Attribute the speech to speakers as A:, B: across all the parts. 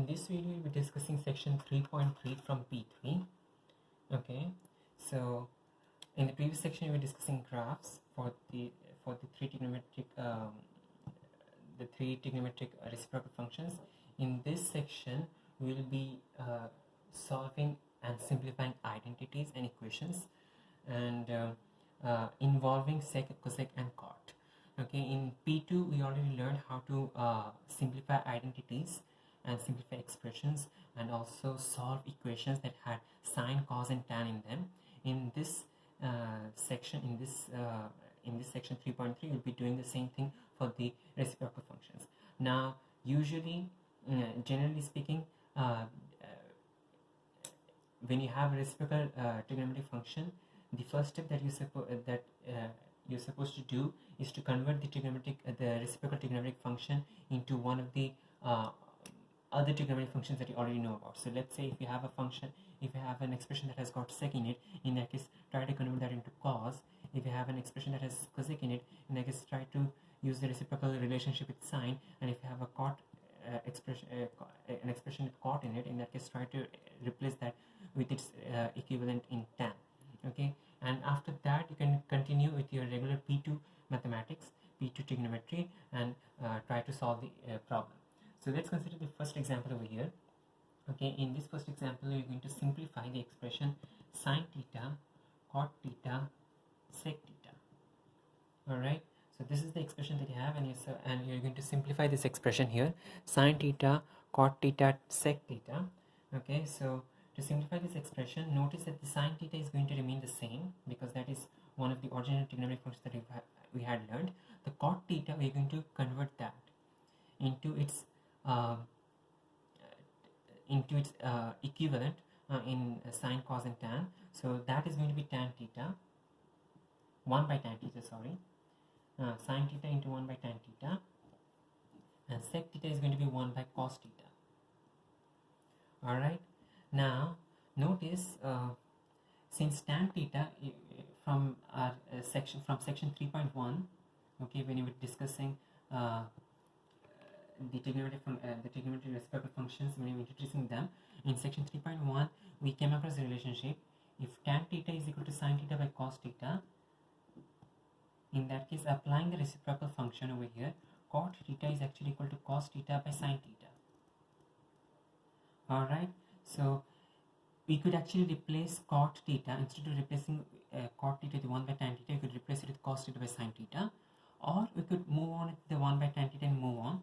A: in this video we'll be discussing section 3.3 from P3. Okay, so in the previous section we were discussing graphs for the three trigonometric reciprocal functions. In this section we will be solving and simplifying identities and equations, and involving sec, cosec and cot. Okay, in P2 we already learned how to simplify identities and simplify expressions, and also solve equations that had sine, cos and tan in them. In this section, in this section 3.3, we'll be doing the same thing for the reciprocal functions. Now, usually, generally speaking, when you have a reciprocal trigonometric function, the first step that you're supposed to do is to convert the reciprocal trigonometric function into one of the other trigonometric functions that you already know about. So let's say if you have a function, if you have an expression that has got sec in it, in that case try to convert that into cos. If you have an expression that has cosec in it, in that case try to use the reciprocal relationship with sine. And if you have a cot an expression with cot in it, in that case try to replace that with its equivalent in tan. Okay, and after that you can continue with your regular P2 mathematics, P2 trigonometry, and try to solve the problem. So let's consider the first example over here. Okay, in this first example we're going to simplify the expression sine theta, cot theta, sec theta. Alright, so this is the expression that you have, and you're going to simplify this expression here, sine theta, cot theta, sec theta. Okay, so to simplify this expression, notice that the sine theta is going to remain the same because that is one of the original trigonometric functions that we had learned. The cot theta, we're going to convert that into its equivalent in sine, cos and tan. So that is going to be tan theta, 1 by tan theta, sorry, sine theta into 1 by tan theta, and sec theta is going to be 1 by cos theta. Alright, now notice since tan theta from section 3.1, okay, when you were discussing the trigonometric reciprocal functions, when you were introducing them in section 3.1, we came across the relationship if tan theta is equal to sine theta by cos theta. In that case, applying the reciprocal function over here, cot theta is actually equal to cos theta by sine theta. Alright, so we could actually replace cot theta, instead of replacing cot theta with 1 by tan theta, we could replace it with cos theta by sine theta, or we could move on with the 1 by tan theta and move on.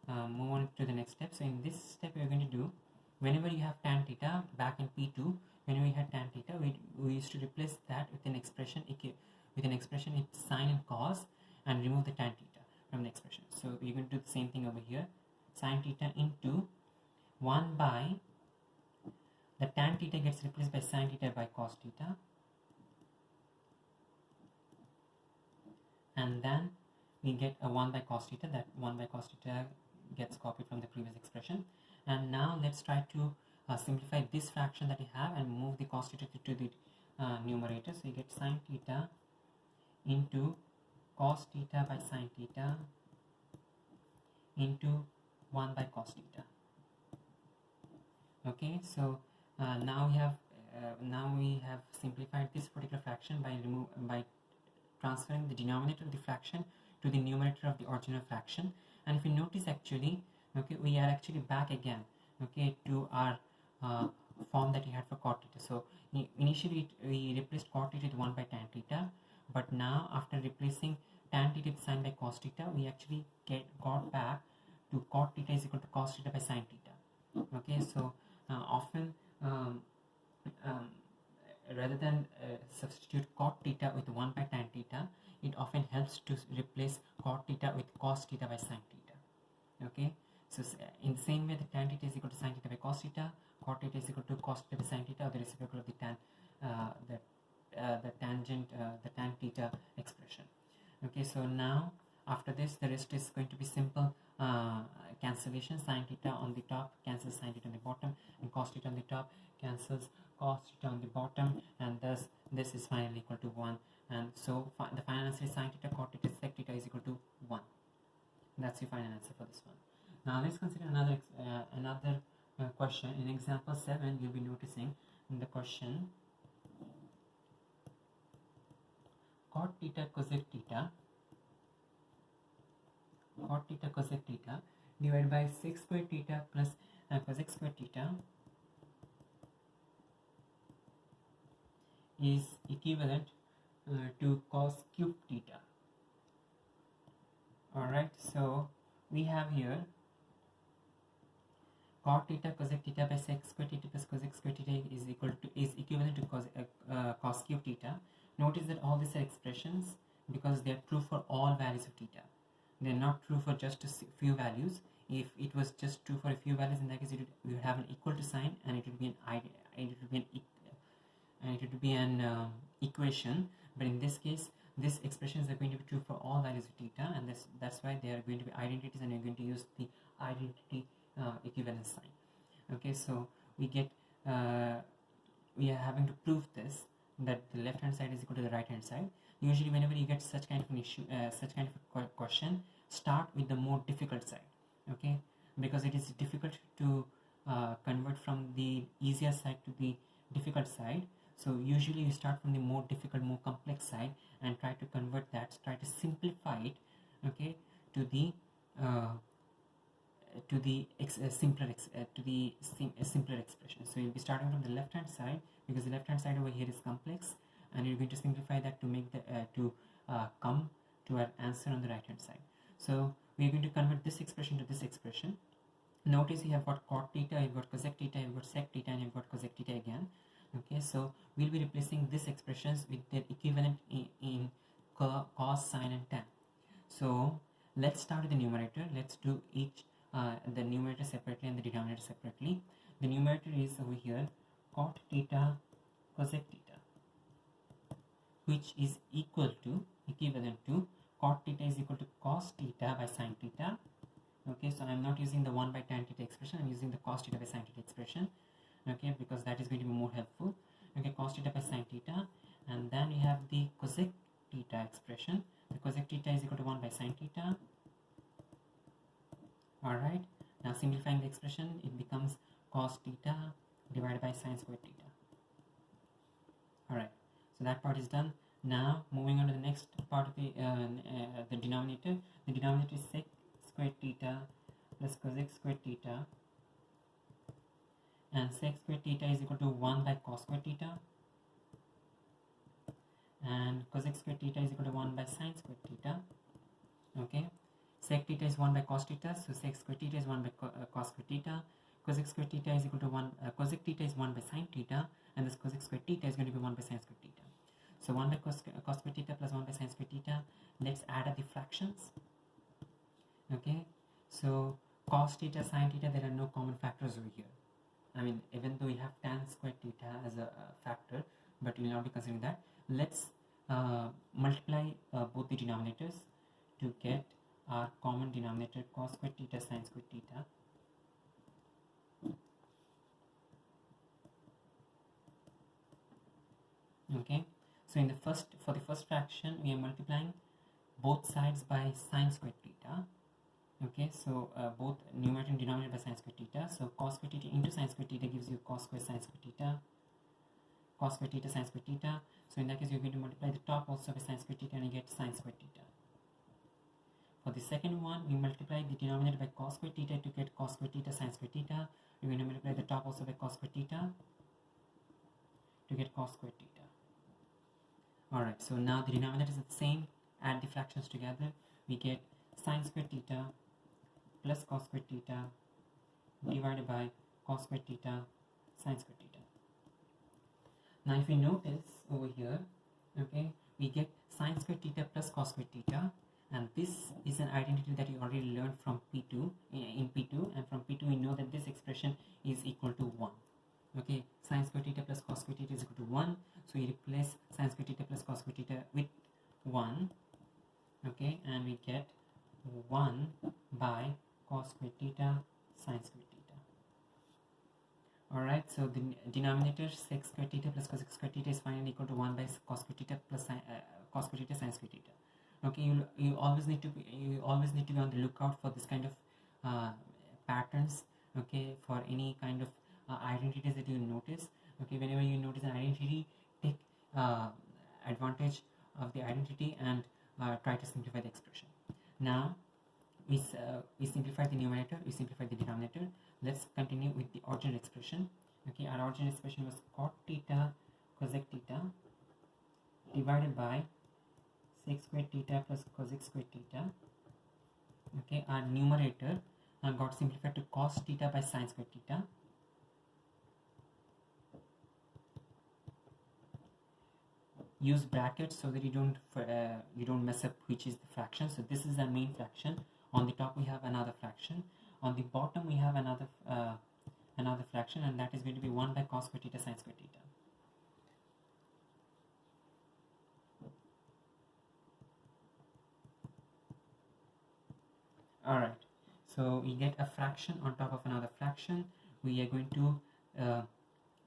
A: Move on to the next step. So in this step we are going to do, whenever you have tan theta, back in P2, whenever we had tan theta, we used to replace that with an expression with sine and cos, and remove the tan theta from the expression. So we're going to do the same thing over here, sine theta into 1 by the tan theta gets replaced by sine theta by cos theta, and then we get a 1 by cos theta. That 1 by cos theta gets copied from the previous expression. And now let's try to simplify this fraction that we have and move the cos theta to the numerator. So you get sine theta into cos theta by sine theta into 1 by cos theta. Okay, so now we have simplified this particular fraction by transferring the denominator of the fraction to the numerator of the original fraction. And if you notice, actually, okay, we are actually back again, okay, to our form that we had for cot theta. So initially we replaced cot theta with 1 by tan theta, but now after replacing tan theta with sine by cos theta, we actually got back to cot theta is equal to cos theta by sine theta. Okay, so often rather than substitute cot theta with 1 by tan theta, it often helps to replace cot theta with cos theta by sine theta. Okay, so in the same way, the tan theta is equal to sine theta by cos theta, cot theta is equal to cos theta by sine theta, or the reciprocal of the tan theta expression. Okay, so now after this, the rest is going to be simple cancellation. Sine theta on the top cancels sine theta on the bottom, and cos theta on the top cancels cos theta on the bottom, and thus this is finally equal to 1. And so the final answer is sine theta, cot theta, sec theta is equal to 1. That's the final answer for this one. Now let's consider another question. In example 7, you'll be noticing in the question cot theta cosec theta divided by sec square theta plus cosec square theta is equivalent to cos cube theta. Alright, so we have here cot theta cosec theta by sec square theta plus cosec square theta is equivalent to cos cube theta. Notice that all these are expressions because they are true for all values of theta. They are not true for just a few values. If it was just true for a few values, in that case we would have an equal to sign and it would be an equation. But in this case, these expressions are going to be true for all values of theta, and that's why they are going to be identities, and you're going to use the identity equivalence sign. Okay, so we are having to prove this, that the left hand side is equal to the right hand side. Usually whenever you get such kind of an issue, such kind of a question, start with the more difficult side, okay, because it is difficult to convert from the easier side to the difficult side. So usually you start from the more difficult, more complex side and try to convert that, try to simplify it, okay, to the simpler expression. So you'll be starting from the left hand side because the left hand side over here is complex, and you're going to simplify that to make the come to an answer on the right hand side. So we're going to convert this expression to this expression. Notice you have got cot theta, you've got cosec theta, you've got sec theta, and you've got cosec theta again. Okay, so we'll be replacing these expressions with their equivalent in cos, sin, and tan. So let's start with the numerator. Let's do each the numerator separately and the denominator separately. The numerator is over here cot theta cosec theta, which is equivalent to cot theta is equal to cos theta by sin theta. Okay, so I'm not using the 1 by tan theta expression, I'm using the cos theta by sin theta expression, okay, because that is going to be more helpful. Okay, cos theta by sin theta, and then we have the cosec theta expression. The cosec theta is equal to 1 by sin theta. Alright, now simplifying the expression, it becomes cos theta divided by sin square theta. Alright, so that part is done. Now moving on to the next part of the denominator. The denominator is sec square theta plus cosec square theta, and sec square theta is equal to 1 by cos square theta, and cosec square theta is equal to 1 by sin square theta. Okay, sec theta is 1 by cos theta, so sec square theta is 1 by cos square theta. Cosec square theta is equal to 1, cosec theta is 1 by sin theta, and this cosec square theta is going to be 1 by sin square theta. So 1 by cos square theta plus 1 by sin square theta. Let's add up the fractions. Okay, so cos theta, sin theta, there are no common factors over here. I mean, even though we have tan square theta as a factor, but we will not be considering that. Let's multiply both the denominators to get our common denominator, cos square theta, sin square theta. Okay, so for the first fraction, we are multiplying both sides by sin square theta. Okay, so both numerator and denominator by sin square theta. So cos square theta into sin square theta gives you cos square sin square theta, cos square theta sin square theta. So in that case, you're going to multiply the top also by sin square theta and you get sin square theta. For the second one, we multiply the denominator by cos square theta to get cos square theta sin square theta. We're going to multiply the top also by cos square theta to get cos square theta. Alright, so now the denominator is the same. Add the fractions together. We get sin square theta plus cos square theta divided by cos square theta sin square theta. Now if you notice over here, okay, we get sin square theta plus cos square theta, and this is an identity that you already learned from P2 in P2, and from P2 we know that this expression is equal to 1. Okay, sin square theta plus cos square theta is equal to 1, so you replace sin square theta plus cos square theta with 1, okay, and we get 1 by cos square theta sin square theta. Alright, so the denominator sec square theta plus cosec square theta is finally equal to 1 by cos square theta plus cos square theta sin square theta. Okay, you always need to be on the lookout for this kind of patterns, okay, for any kind of identities that you notice. Okay, whenever you notice an identity, take advantage of the identity and try to simplify the expression. Now we simplify the numerator, we simplify the denominator. Let's continue with the original expression. Okay, our original expression was cot theta cosec theta divided by sec squared theta plus cosec squared theta. Okay, our numerator got simplified to cos theta by sin squared theta. Use brackets so that you don't mess up which is the fraction. So this is our main fraction. On the top we have another fraction. On the bottom we have another fraction, and that is going to be 1 by cos squared theta sin squared theta. Alright, so we get a fraction on top of another fraction. We are going to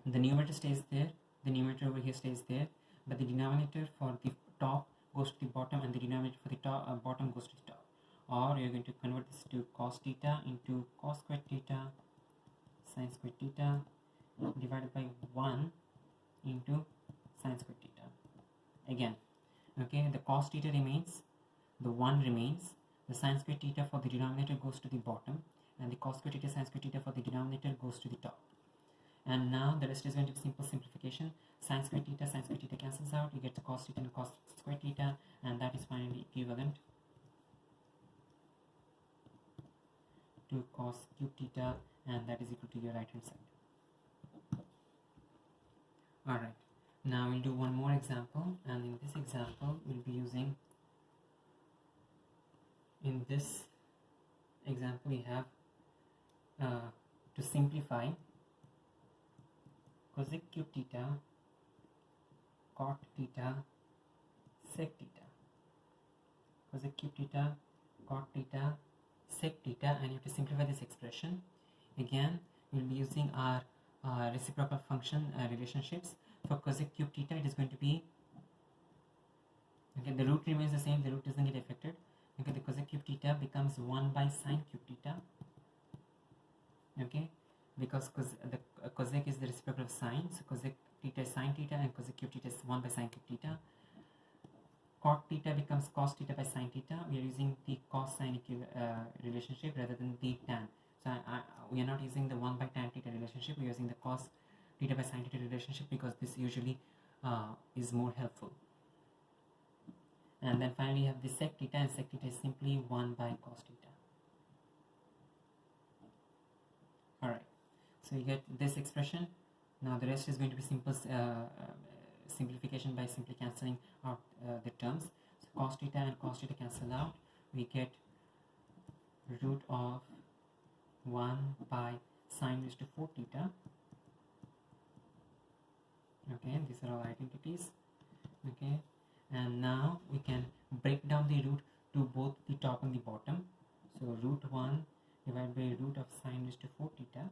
A: the numerator stays there, the numerator over here stays there, but the denominator for the top goes to the bottom and the denominator for the top bottom goes to the top. Or you're going to convert this to cos theta into cos squared theta sin squared theta divided by 1 into sin squared theta. Again, okay, the cos theta remains, the 1 remains, the sin squared theta for the denominator goes to the bottom, and the cos squared theta sin squared theta for the denominator goes to the top. And now the rest is going to be simple simplification. Sin squared theta cancels out, you get the cos theta and cos squared theta, and that is finally equivalent to cos cube theta, and that is equal to your right hand side. Alright, now we'll do one more example, and in this example we'll be using, in this example we have to simplify cosec cube theta cot theta sec theta, cosec cube theta cot theta sec theta, and you have to simplify this expression. Again, we'll be using our reciprocal function relationships. For cosec cube theta, it is going to be, okay, the root remains the same, the root doesn't get affected. Okay, the cosec cube theta becomes 1 by sin cube theta. Okay, because the cosec is the reciprocal of sine, so cosec theta is sin theta and cosec cube theta is 1 by sin cube theta. Cot theta becomes cos theta by sin theta. We are using the cos sin relationship rather than the tan. So we are not using the 1 by tan theta relationship, we are using the cos theta by sin theta relationship because this usually is more helpful. And then finally you have the sec theta, and sec theta is simply 1 by cos theta. Alright, so you get this expression. Now the rest is going to be simple simplification by simply cancelling out the terms. So cos theta and cos theta cancel out. We get root of 1 by sine raised to 4 theta. Okay, these are all identities. Okay, and now we can break down the root to both the top and the bottom. So root 1 divided by root of sine raised to 4 theta,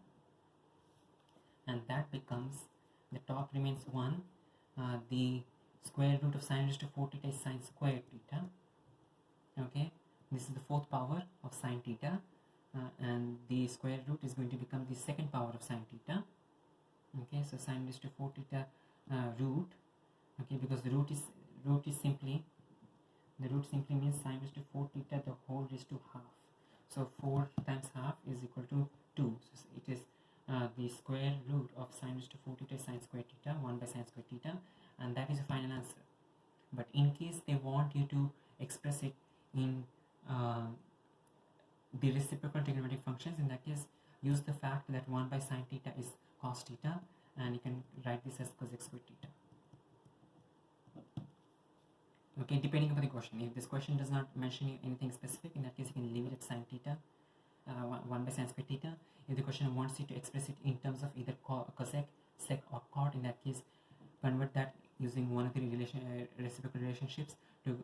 A: and that becomes, the top remains 1, the square root of sine raised to 4 theta is sine squared theta. Okay, this is the 4th power of sine theta, and the square root is going to become the 2nd power of sine theta. Okay, so sine raised to 4 theta root, okay, because the root simply means sine raised to 4 theta the whole raised to half. So 4 times half is equal to 2. So it is the square root of sine raised to 4 theta sine squared theta, 1 by sine squared theta, and that is the final answer. But in case they want you to express it in the reciprocal trigonometric functions, in that case use the fact that 1 by sine theta is cos theta, and you can write this as cosec squared theta. Okay, depending upon the question. If this question does not mention anything specific, in that case you can leave it at sine theta, 1 by sine squared theta. If the question wants you to express it in terms of either cosec, sec or cot, in that case convert that using one of the reciprocal relationships to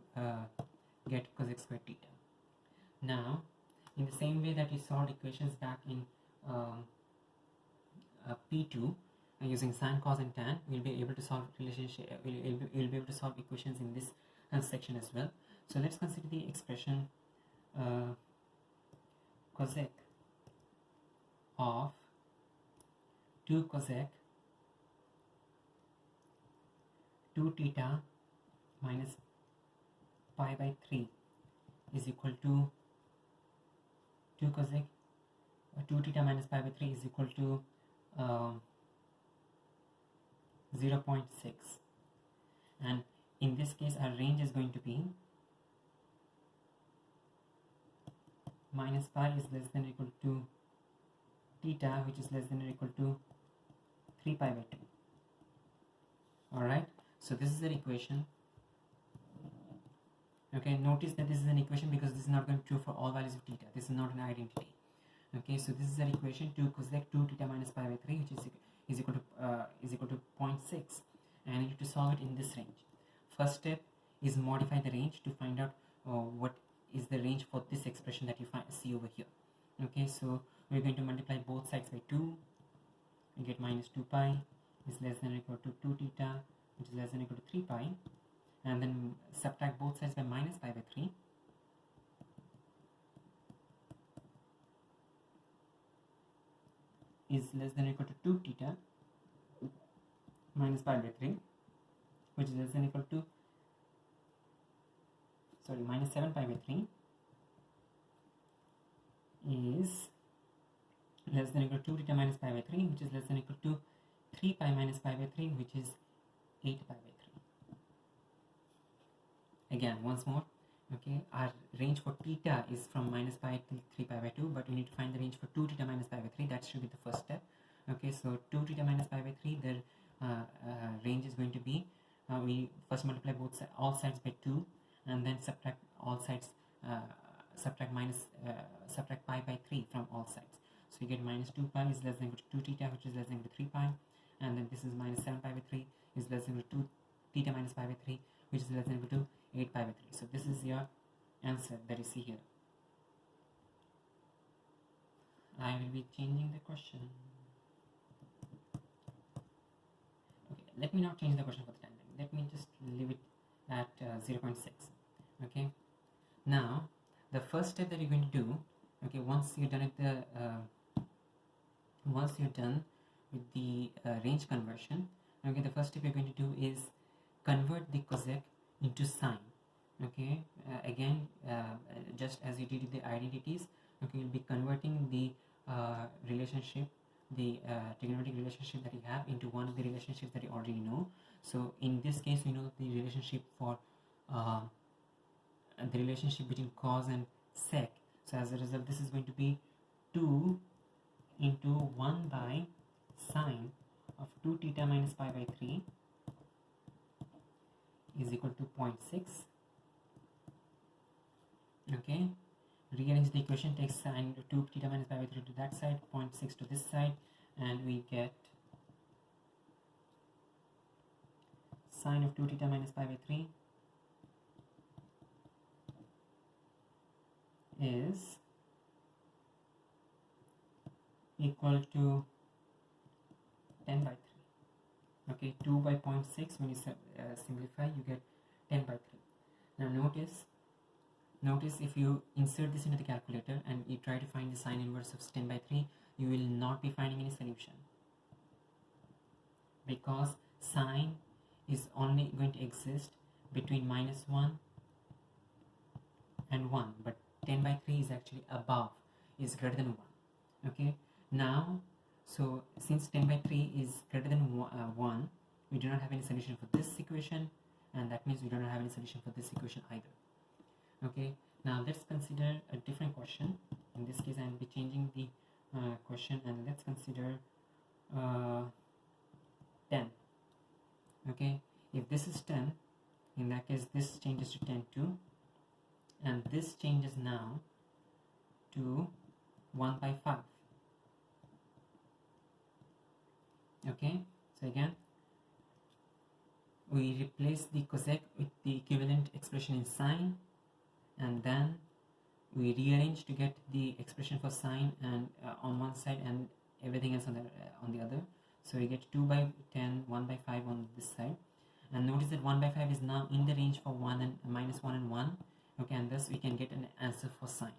A: get cosec squared theta. Now, in the same way that we solved equations back in P2 using sine, cos and tan, we'll be able to solve we'll be able to solve equations in this section as well. So let's consider the expression cosec of 2 cosec 2 theta minus pi by 3 is equal to 2 cosec 2 theta minus pi by 3 is equal to 0.6, and in this case our range is going to be minus pi is less than or equal to theta, which is less than or equal to 3 pi by 2. Alright, so this is an equation. Okay, notice that this is an equation because this is not going to be true for all values of theta. This is not an identity. Okay, so this is an equation 2 cosec 2 theta minus pi by 3, which is equal to 0.6, and I need to solve it in this range. First step is modify the range to find out what is the range for this expression that you see over here. Okay, so we're going to multiply both sides by 2. We get minus 2 pi is less than or equal to 2 theta, which is less than or equal to 3 pi, and then subtract both sides by minus pi by 3. Is less than or equal to 2 theta minus pi by 3, which is less than or equal to minus 7 pi by 3 is less than or equal to 2 theta minus pi by 3, which is less than or equal to 3 pi minus pi by 3, which is 8 pi by 3. Again, once more, okay, our range for theta is from minus pi to 3 pi by 2, but we need to find the range for 2 theta minus pi by 3. That should be the first step. Okay, so 2 theta minus pi by 3, the range is going to be, we first multiply all sides by 2, and then subtract all sides, subtract pi by 3 from all sides. So you get minus 2 pi is less than or equal to 2 theta, which is less than or equal to 3 pi, and then this is minus 7 pi by 3 is less than or equal to 2 theta minus pi by 3, which is less than or equal to 8 pi by 3. So this is your answer that you see here. I will be changing the question. Okay, let me not change the question for the time being. Let me just leave it at 0.6. Okay, now the first step that you're going to do, okay, once you're done with the range conversion, okay, the first step you're going to do is convert the cosec into sine. Okay, again, just as you did with the identities, okay, you'll be converting the relationship, the trigonometric relationship that you have, into one of the relationships that you already know. So in this case, we know the relationship for the relationship between cos and sec. So as a result, this is going to be 2 into 1 by sine of 2 theta minus pi by 3 is equal to 0.6. Okay, rearrange the equation, take sine 2 theta minus pi by 3 to that side, 0.6 to this side, and we get sine of 2 theta minus pi by 3 is equal to 10 by 3. Okay, 2 by 0.6, when you simplify, you get 10 by 3. Now notice if you insert this into the calculator and you try to find the sine inverse of 10 by 3, you will not be finding any solution, because sine is only going to exist between minus 1 and 1, but 10 by 3 is actually above, is greater than 1. Okay, now, so since 10 by 3 is greater than 1, we do not have any solution for this equation, and that means we do not have any solution for this equation either. Okay, now let's consider a different question. In this case, I will be changing the question, and let's consider 10. Okay, if this is 10, in that case this changes to 10 too, and this changes now to 1 by 5. Okay, so again we replace the cosec with the equivalent expression in sine, and then we rearrange to get the expression for sine and on one side and everything else on the other. So we get 2 by 10, 1 by 5 on this side, and notice that 1 by 5 is now in the range for 1 and minus 1 and 1. Okay, and thus we can get an answer for sine.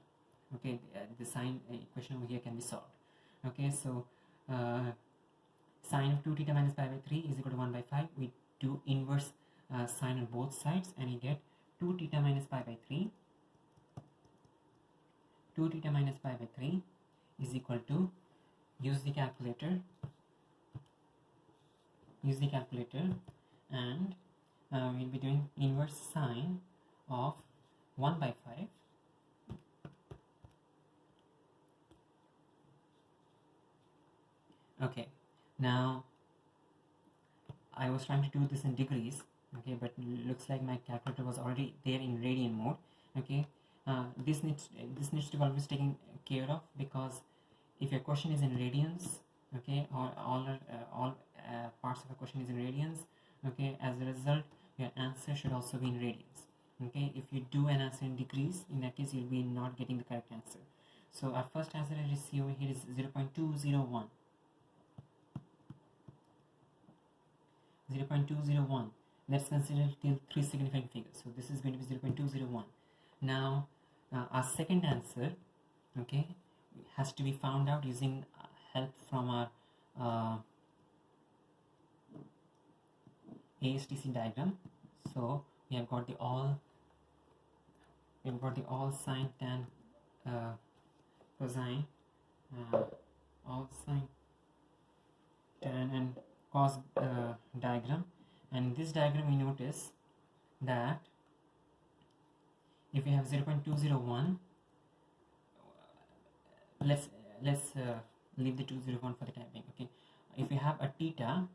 A: Okay, the sine equation over here can be solved. Okay, so sine of 2 theta minus pi by 3 is equal to 1 by 5. We do inverse sine on both sides, and you get 2 theta minus pi by 3. 2 theta minus pi by 3 is equal to, use the calculator, and we'll be doing inverse sine of 1 by 5. Okay, now I was trying to do this in degrees, okay, but looks like my calculator was already there in radian mode. Okay, this needs to be always taken care of, because if your question is in radians, okay, or all parts of the question is in radians, okay, as a result your answer should also be in radians. Okay, if you do an answer in degrees, in that case you'll be not getting the correct answer. So our first answer I see over here is 0.201. 0.201. Let's consider till 3 significant figures. So this is going to be 0.201. Now our second answer, okay, has to be found out using help from our ASTC diagram. So we have got the all sine, tan, cosine, all sine, tan and cos diagram, and in this diagram we notice that if we have 0.201, let's leave the 201 for the time being. Okay, if you have a theta,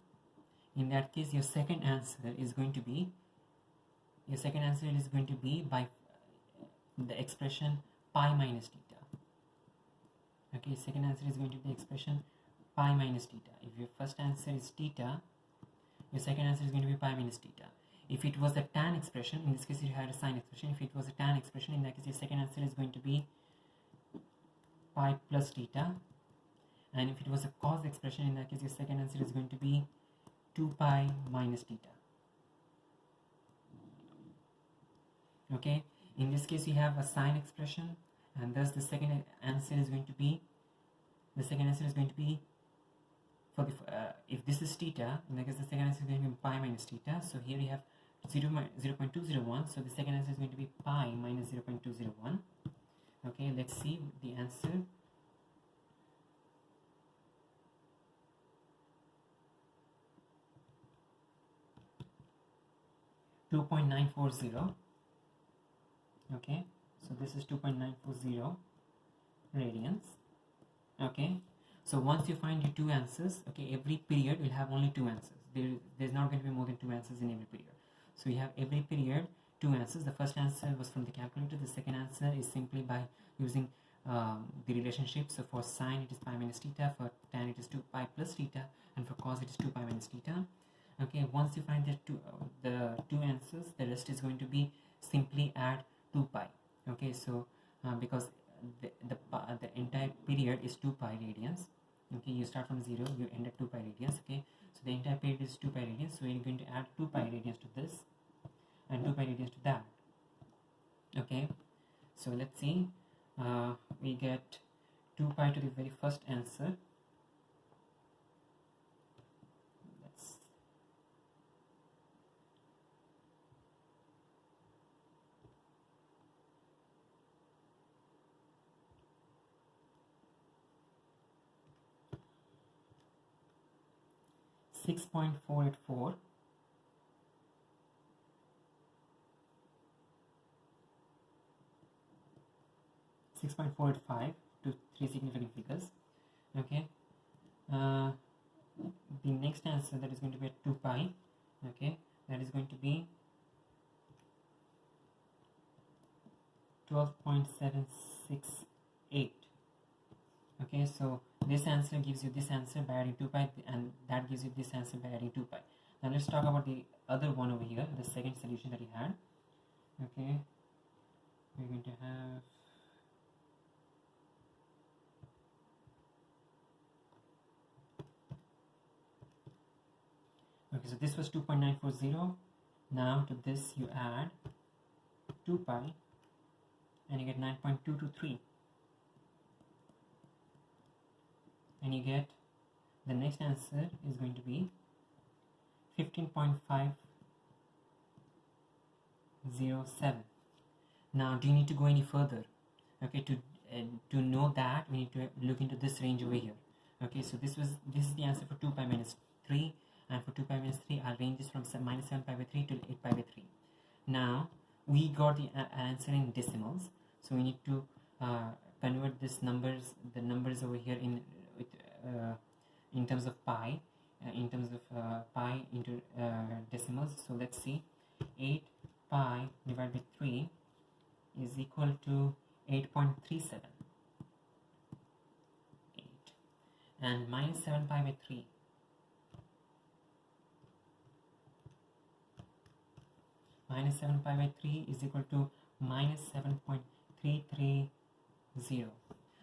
A: in that case your second answer is going to be by the expression pi minus theta. Okay, second answer is going to be the expression pi minus theta. If your first answer is theta, your second answer is going to be pi minus theta. If it was a tan expression, in this case you had a sine expression. If it was a tan expression, in that case your second answer is going to be pi plus theta. And if it was a cos expression, in that case your second answer is going to be 2 pi minus theta. Okay, in this case we have a sine expression, and thus the second answer is going to be for the if this is theta, in that case the second answer is going to be pi minus theta. So here we have 0.201, so the second answer is going to be pi minus 0.201. Okay, let's see the answer. .940. Okay, so this is 2.940 radians. Okay, so once you find your two answers, okay, every period will have only two answers. There's not going to be more than two answers in every period. So you have every period two answers. The first answer was from the calculator. The second answer is simply by using the relationship. So for sine it is pi minus theta, for tan it is 2 pi plus theta, and for cos it is 2 pi minus theta. Okay, once you find the two answers, the rest is going to be simply add 2 pi. Okay, so because the entire period is 2 pi radians. Okay, you start from 0, you end at 2 pi radians. Okay, so the entire period is 2 pi radians, so you're going to add 2 pi radians to this and 2 pi radians to that. Okay, so let's see, we get 2 pi to the very first answer. 6.484, 6.485 to 3 significant figures. Okay, the next answer, that is going to be at 2 pi. Okay, that is going to be 12.768. Okay, so this answer gives you this answer by adding 2 pi, and that gives you this answer by adding 2 pi. Now let's talk about the other one over here, the second solution that we had. Okay, we're going to have so this was 2.940. Now to this you add 2 pi and you get 9.223, and and you get the next answer is going to be 15.507. Now do you need to go any further? Okay, to know that we need to look into this range over here. Okay, so this is the answer for 2 pi minus 3, and for 2 pi minus 3 our range is from minus 7 pi by 3 to 8 pi by 3. Now we got the answer in decimals, so we need to convert the numbers over here in terms of pi, pi into decimals. So let's see, 8 pi divided by 3 is equal to 8.37, and minus 7 pi by 3 is equal to minus 7.330.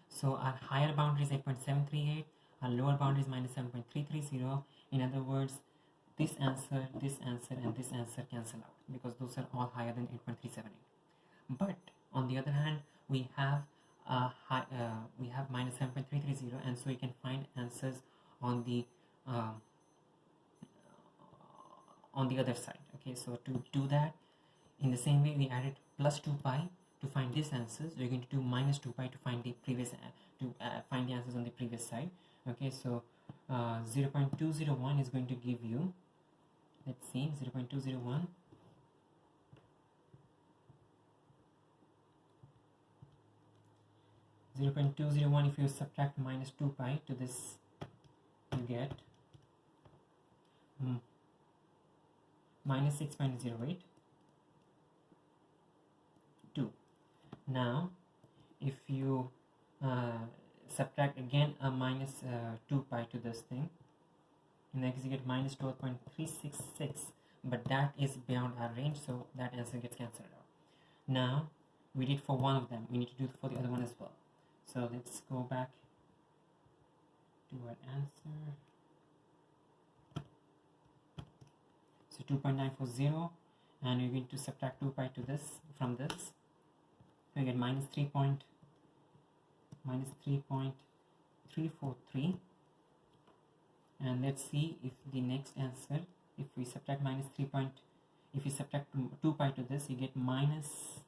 A: So our higher boundary is 8.738, our lower boundary is minus 7.330. In other words, this answer, and this answer cancel out because those are all higher than 8.378. But on the other hand, we have minus 7.330, and so we can find answers on the other side. Okay, so to do that, in the same way we added plus 2 pi to find these answers. We're going to do minus 2 pi to find the previous find the answers on the previous side. Okay, so 0.201 is going to give you, let's see, 0.201 if you subtract minus 2 pi to this, you get minus 6.08. Now if you subtract again a minus 2 pi to this thing, in that case you get minus 12.366, but that is beyond our range, so that answer gets cancelled out. Now we did for one of them, we need to do for the other one as well. So let's go back to our answer. So 2.940, and we're going to subtract 2 pi to this from this. We get minus 3.343, and let's see if the next answer, if we subtract if you subtract 2 pi to this, you get minus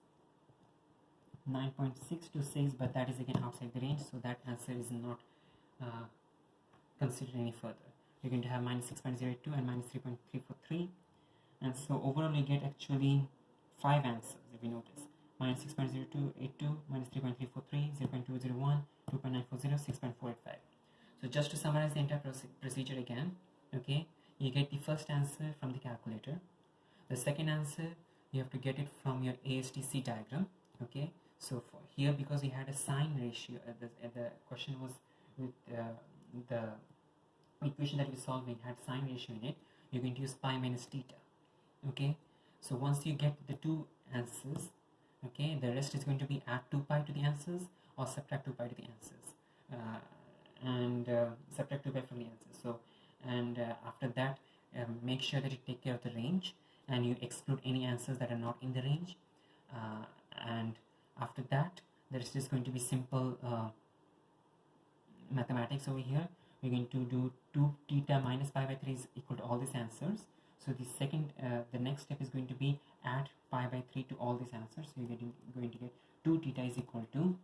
A: 9.626, but that is again outside the range, so that answer is not considered any further. You're going to have minus 6.02 and minus 3.343, and so overall you get actually 5 answers if you notice. Minus 6.0282, minus 3.343, 0.201, 2.940, 6.485. So just to summarize the entire procedure again, okay, you get the first answer from the calculator. The second answer, you have to get it from your ASTC diagram, okay. So for here, because we had a sign ratio, the question was with the equation that we solved, we had sign ratio in it, you're going to use pi minus theta, okay. So once you get the two answers, okay, the rest is going to be add 2 pi to the answers or subtract 2 pi to the answers, and subtract 2 pi from the answers. So and after that, make sure that you take care of the range and you exclude any answers that are not in the range, and after that there is just going to be simple mathematics over here. We're going to do 2 theta minus pi by 3 is equal to all these answers. So the next step is going to be add pi by 3 to all these answers. So you're going to get 2 theta is equal to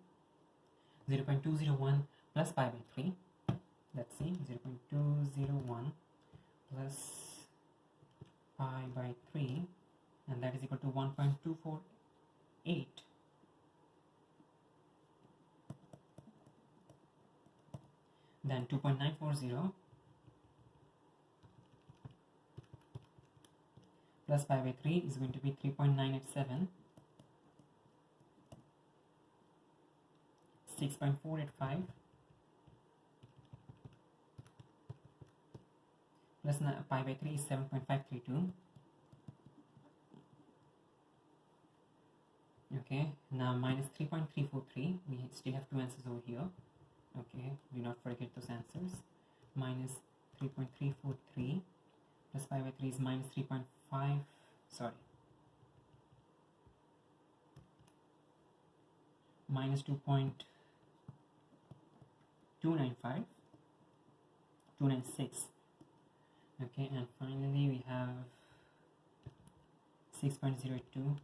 A: 0.201 plus pi by 3. Let's see, 0.201 plus pi by 3, and that is equal to 1.248. Then 2.940 plus pi by 3 is going to be 3.987, 6.485 plus pi by 3 is 7.532. Okay, now minus 3.343, we still have two answers over here. Okay, do not forget those answers. Minus 3.343 plus pi by 3 is minus 3.5, minus 2.295 296. Okay, and finally we have 6.02,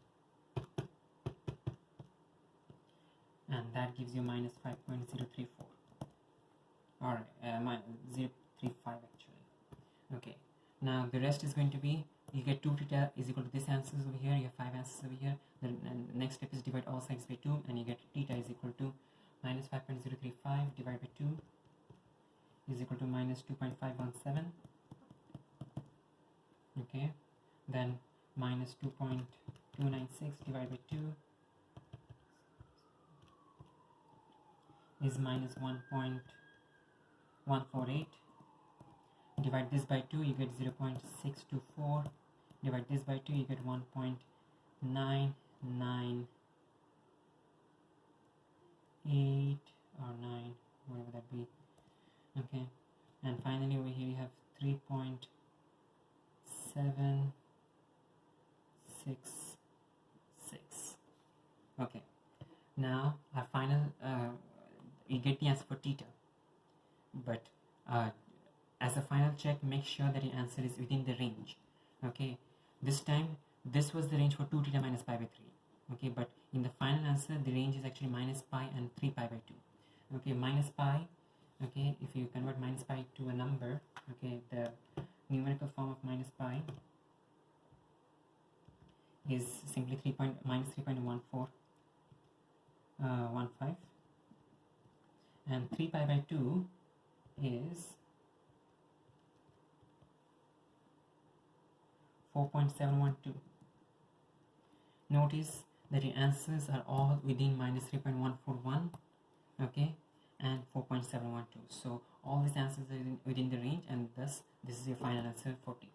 A: and that gives you minus 5.034, or minus 0.35 actually. Okay, now the rest is going to be, you get 2 theta is equal to this answers over here, you have 5 answers over here. Then next step is divide all sides by 2, and you get theta is equal to minus 5.035 divided by 2 is equal to minus 2.517. Okay, then minus 2.296 divided by 2 is minus 1.148. Divide this by 2, you get 0.624. Divide this by 2, you get 1.998 or 9, whatever that be. Okay, and finally over here you have 3.766. Okay, now our final, you get the answer for theta, but as a final check, make sure that your answer is within the range. Okay, this time this was the range for 2 theta minus pi by 3. Okay, but in the final answer the range is actually minus pi and 3 pi by 2. Okay, minus pi, okay, if you convert minus pi to a number, okay, the numerical form of minus pi is simply minus 3.1415, and 3 pi by 2 is 4.712. Notice that your answers are all within minus 3.141, okay, and 4.712. So all these answers are within the range, and thus this is your final answer for T.